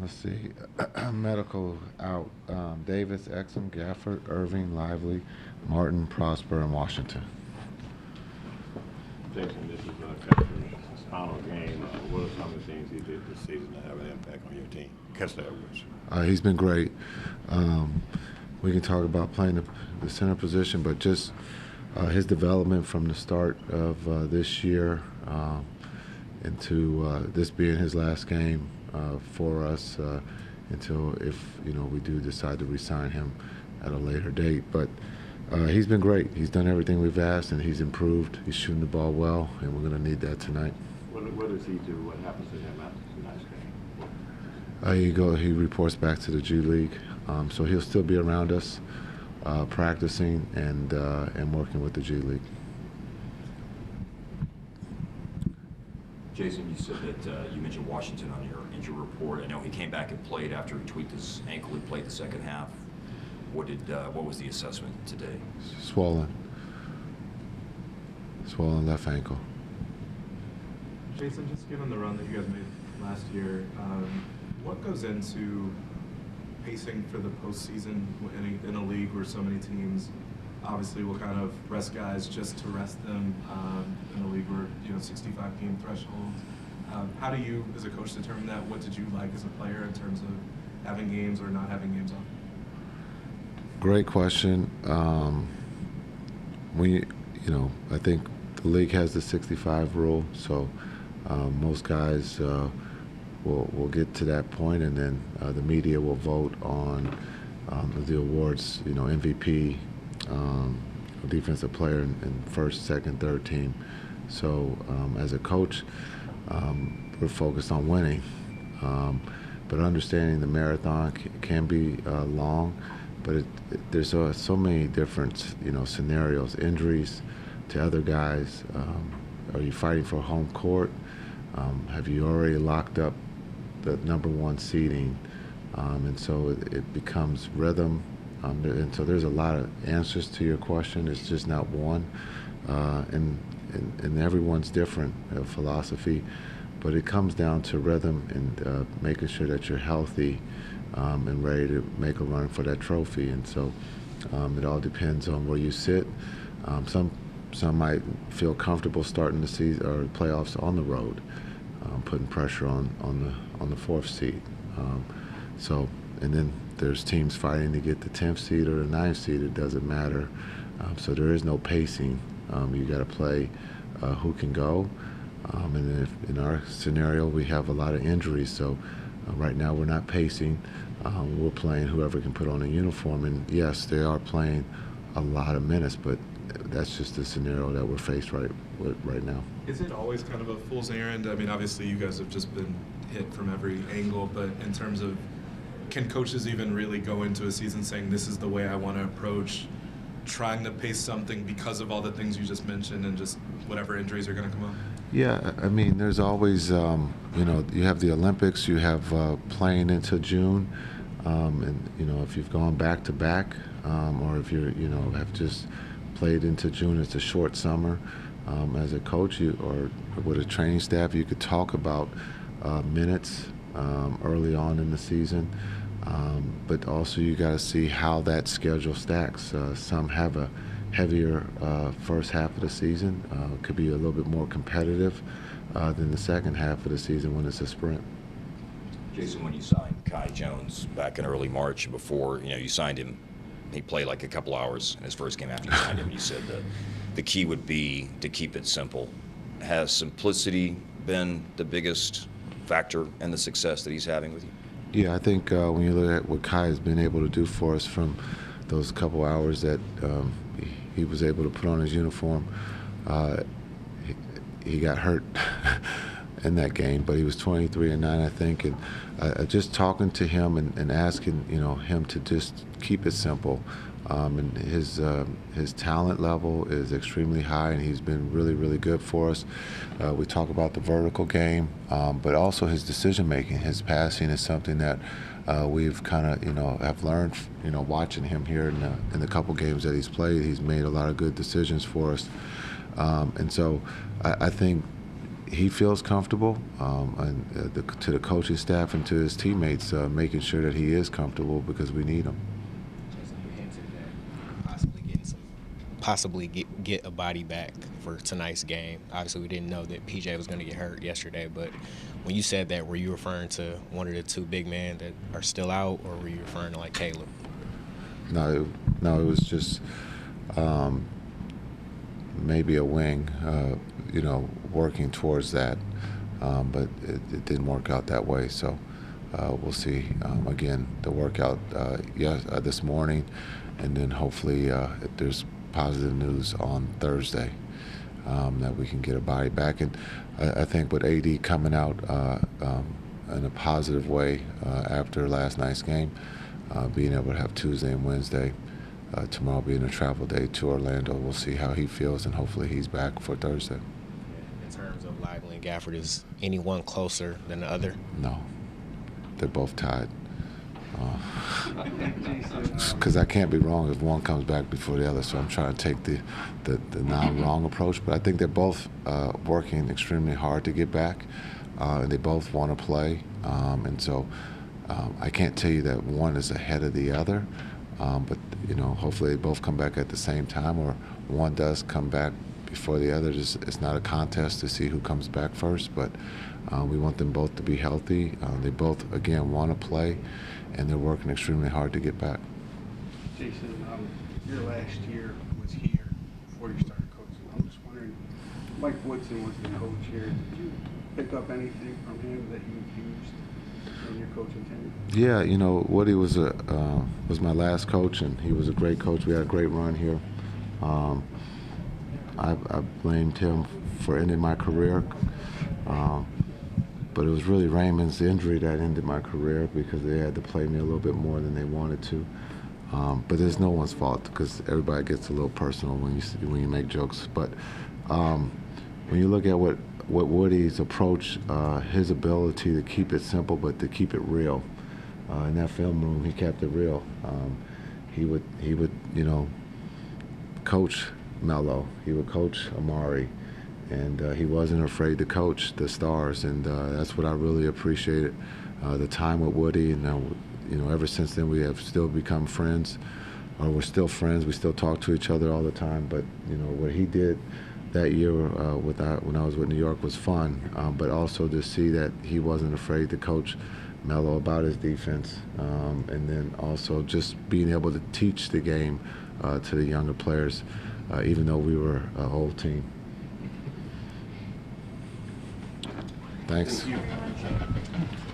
Let's see. Medical out. Davis, Exum, Gafford, Irving, Lively, Martin, Prosper, and Washington. Jason, this is Kessler's final game. What are some of the things he did this season to have an impact on your team? Kessler Edwards. He's been great. We can talk about playing the center position, but just his development from the start of this year into this being his last game for us until if we do decide to re-sign him at a later date. But he's been great. He's done everything we've asked, and he's improved. He's shooting the ball well, and we're going to need that tonight. What does he do? What happens to him after tonight's game? He reports back to the G League, so he'll still be around us, practicing and working with the G League. Jason, you said that you mentioned Washington on your injury report. I know he came back and played after he tweaked his ankle. He played the second half. What was the assessment today? Swollen left ankle. Jason, just given the run that you guys made last year, what goes into pacing for the postseason in a league where so many teams obviously will kind of rest guys just to rest them in a league where 65 game thresholds? How do you, as a coach, determine that? What did you like as a player in terms of having games or not having games on? Great question. I think the league has the 65 rule, so most guys will get to that point, and then the media will vote on the awards. MVP, defensive player, in first, second, third team. So as a coach, we're focused on winning, but understanding the marathon can be long. But there's so many different, scenarios, injuries to other guys. Are you fighting for home court? Have you already locked up the number one seeding? And so it becomes rhythm. And so there's a lot of answers to your question. It's just not one. And everyone's different philosophy. But it comes down to rhythm and making sure that you're healthy and ready to make a run for that trophy. And so it all depends on where you sit. Some might feel comfortable starting the season or playoffs on the road, putting pressure on the fourth seed. And then there's teams fighting to get the 10th seed or the 9th seed. It doesn't matter. So there is no pacing. You got to play who can go. And then if in our scenario, we have a lot of injuries. So right now we're not pacing. We're playing whoever can put on a uniform. And yes, they are playing a lot of minutes, but that's just the scenario that we're faced right now. Is it always kind of a fool's errand? I mean, obviously you guys have just been hit from every angle, but in terms of, can coaches even really go into a season saying this is the way I want to approach trying to pace something because of all the things you just mentioned and just whatever injuries are going to come up? Yeah, I mean, there's always, you have the Olympics, you have playing into June, and, if you've gone back to back, or if you're, have just played into June, it's a short summer. As a coach or with a training staff, you could talk about minutes early on in the season, but also you got to see how that schedule stacks. Some have a heavier first half of the season, could be a little bit more competitive than the second half of the season when it's a sprint. Jason, when you signed Kai Jones back in early March, before you signed him, he played like a couple hours in his first game after you signed him. You said that the key would be to keep it simple. Has simplicity been the biggest factor in the success that he's having with you? Yeah, I think when you look at what Kai has been able to do for us from those couple hours that he was able to put on his uniform, he got hurt in that game, but he was 23-9, I think, and just talking to him and asking him to just keep it simple. And his talent level is extremely high, and he's been really, really good for us. We talk about the vertical game, but also his decision making, his passing is something that we've kind of have learned watching him here in the couple games that he's played. He's made a lot of good decisions for us, and so I think he feels comfortable, and to the coaching staff and to his teammates, making sure that he is comfortable because we need him. Jason, you hinted that possibly get a body back for tonight's game. Obviously, we didn't know that PJ was going to get hurt yesterday, but when you said that, were you referring to one of the two big men that are still out, or were you referring to like Caleb? No, it was just maybe a wing, working towards that, but it didn't work out that way. So we'll see. Again, the workout this morning, and then hopefully if there's positive news on Thursday that we can get a body back. And I think with AD coming out in a positive way after last night's game, being able to have Tuesday and Wednesday, tomorrow being a travel day to Orlando, we'll see how he feels, and hopefully he's back for Thursday. In terms of Lively and Gafford, is any one closer than the other? No, they're both tied. Because I can't be wrong if one comes back before the other, so I'm trying to take the non-wrong approach. But I think they're both working extremely hard to get back, and they both want to play. And so I can't tell you that one is ahead of the other, but hopefully they both come back at the same time, or one does come back before the other. It's not a contest to see who comes back first, but we want them both to be healthy. They both, again, want to play, and they're working extremely hard to get back. Jason, your last year was here before you started coaching. I'm just wondering, Mike Woodson was the coach here. Did you pick up anything from him that you've used in your coaching tenure? Yeah, Woody was my last coach, and he was a great coach. We had a great run here. I blamed him for ending my career. But it was really Raymond's injury that ended my career, because they had to play me a little bit more than they wanted to. But it's no one's fault, because everybody gets a little personal when you make jokes. But when you look at what Woody's approach, his ability to keep it simple but to keep it real, in that film room he kept it real. He would coach Melo. He would coach Amari. And he wasn't afraid to coach the stars, and that's what I really appreciated. The time with Woody, and ever since then we have still become friends. We're still friends. We still talk to each other all the time. But what he did that year when I was with New York was fun. But also to see that he wasn't afraid to coach Melo about his defense, and then also just being able to teach the game to the younger players, even though we were an old team. Thanks. Thank you.